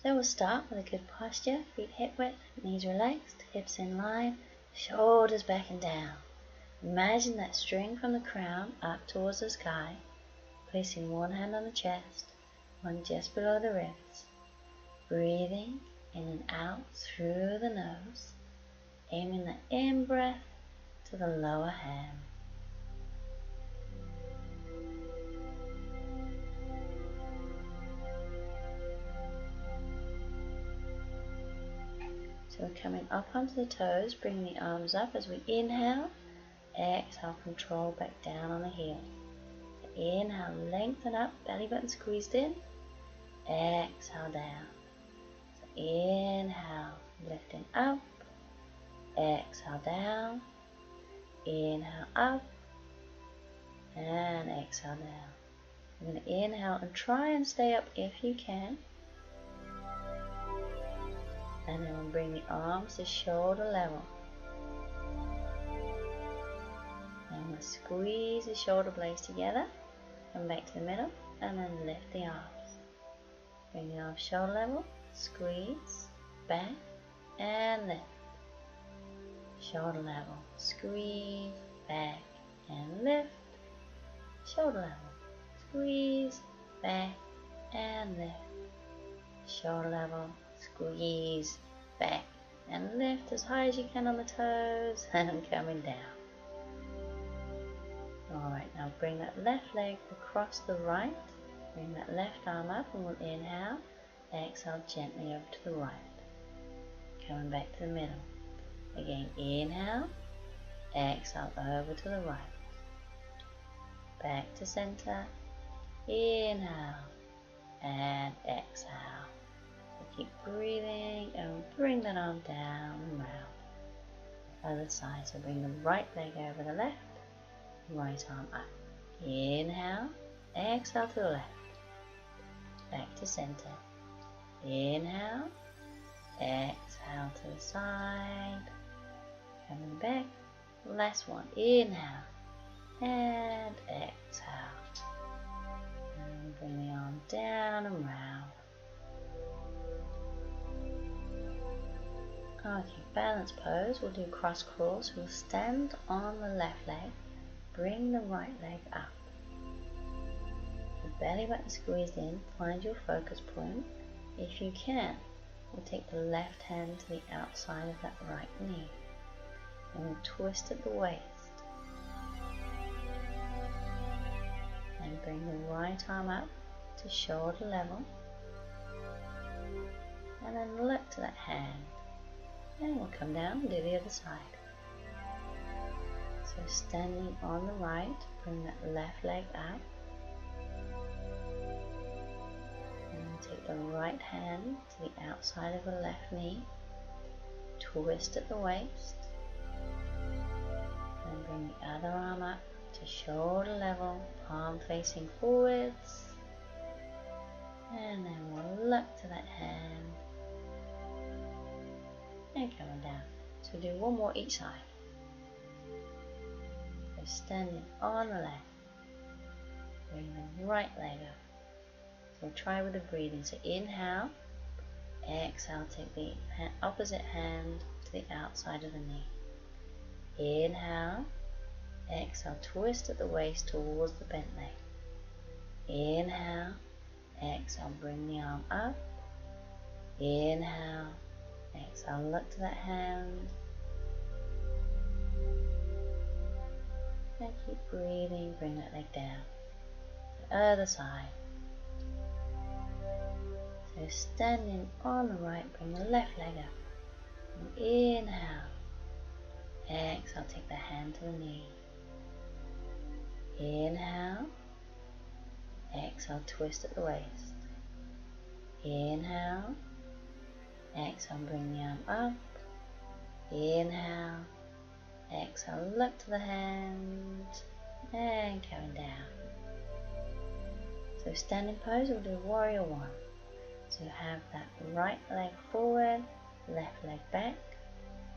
So we'll start with a good posture, feet hip width, knees relaxed, hips in line, shoulders back and down. Imagine that string from the crown up towards the sky, placing one hand on the chest, one just below the ribs. Breathing in and out through the nose, aiming the in-breath to the lower hand. So we're coming up onto the toes, bringing the arms up as we inhale, exhale, control back down on the heel. So inhale, lengthen up, belly button squeezed in, exhale down. So inhale, lifting up, exhale down, inhale up, and exhale down. You're going to inhale and try and stay up if you can. And then we'll bring the arms to shoulder level. And we'll squeeze the shoulder blades together, come back to the middle, and then lift the arms. Bring the arms shoulder level, squeeze, back, and lift. Shoulder level, squeeze, back, and lift. Shoulder level, squeeze, back, and lift. Shoulder level, squeeze, back, and lift as high as you can on the toes, and coming down. Alright, now bring that left leg across the right, bring that left arm up, and we'll inhale, exhale gently over to the right. Coming back to the middle. Again, inhale, exhale over to the right. Back to center, inhale, and exhale. Keep breathing and bring that arm down and round. Other side, so bring the right leg over the left, right arm up. Inhale, exhale to the left. Back to center. Inhale, exhale to the side. Coming back. Last one. Inhale and exhale. And bring the arm down and round. Okay, balance pose. We'll do cross crawls. We'll stand on the left leg, bring the right leg up. The belly button squeezed in, find your focus point. If you can, we'll take the left hand to the outside of that right knee. And we'll twist at the waist. And bring the right arm up to shoulder level. And then look to that hand. And we'll come down and do the other side. So standing on the right, bring that left leg up. And take the right hand to the outside of the left knee. Twist at the waist. And bring the other arm up to shoulder level, palm facing forwards. And then we'll look to that hand. And coming down. So do one more each side. So standing on the left. Bring the right leg up. So try with the breathing. So inhale, exhale, take the opposite hand to the outside of the knee. Inhale, exhale, twist at the waist towards the bent leg. Inhale, exhale, bring the arm up. Inhale, exhale, look to that hand. And keep breathing, bring that leg down. The other side. So standing on the right, bring the left leg up. And inhale. Exhale, take the hand to the knee. Inhale. Exhale, twist at the waist. Inhale. Exhale, bring the arm up. Inhale. Exhale, look to the hand. And coming down. So standing pose, we'll do warrior one. So have that right leg forward, left leg back.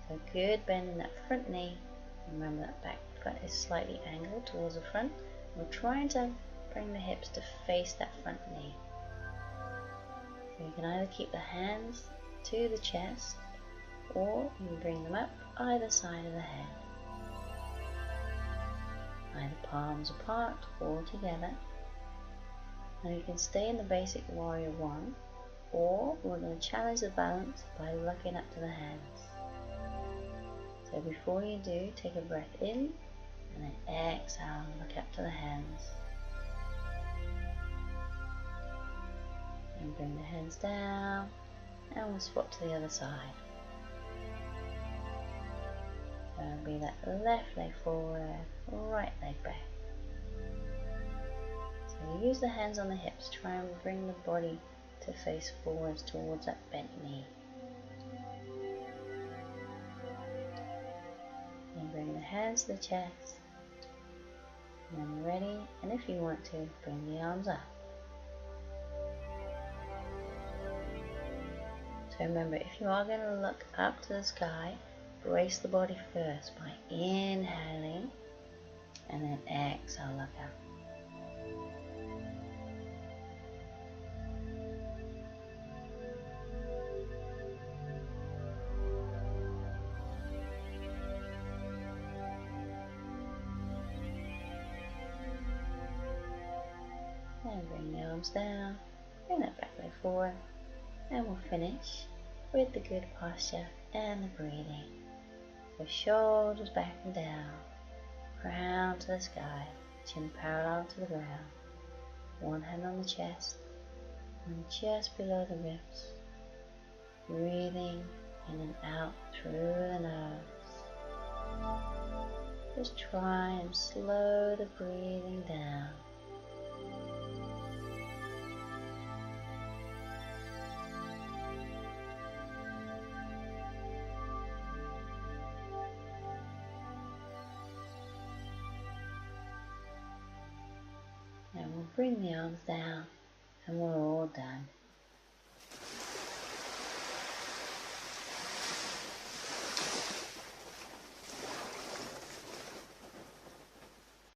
So good bend in that front knee. Remember that back foot is slightly angled towards the front. We're trying to bring the hips to face that front knee. So you can either keep the hands to the chest, or you can bring them up either side of the head. Either palms apart or together. Now you can stay in the basic warrior one, or we're going to challenge the balance by looking up to the hands. So before you do, take a breath in and then exhale and look up to the hands. And bring the hands down and we'll swap to the other side. So it'll be that left leg forward, right leg back. So use the hands on the hips, try and bring the body to face forwards towards that bent knee. And bring the hands to the chest. And then ready, and if you want to, bring the arms up. So remember, if you are going to look up to the sky, brace the body first by inhaling and then exhale, look up. And bring the arms down, bring that back leg forward, and we'll finish with the good posture and the breathing. So shoulders back and down, crown to the sky, chin parallel to the ground, one hand on the chest, and just below the ribs, breathing in and out through the nose. Just try and slow the breathing down. And we'll bring the arms down and we're all done.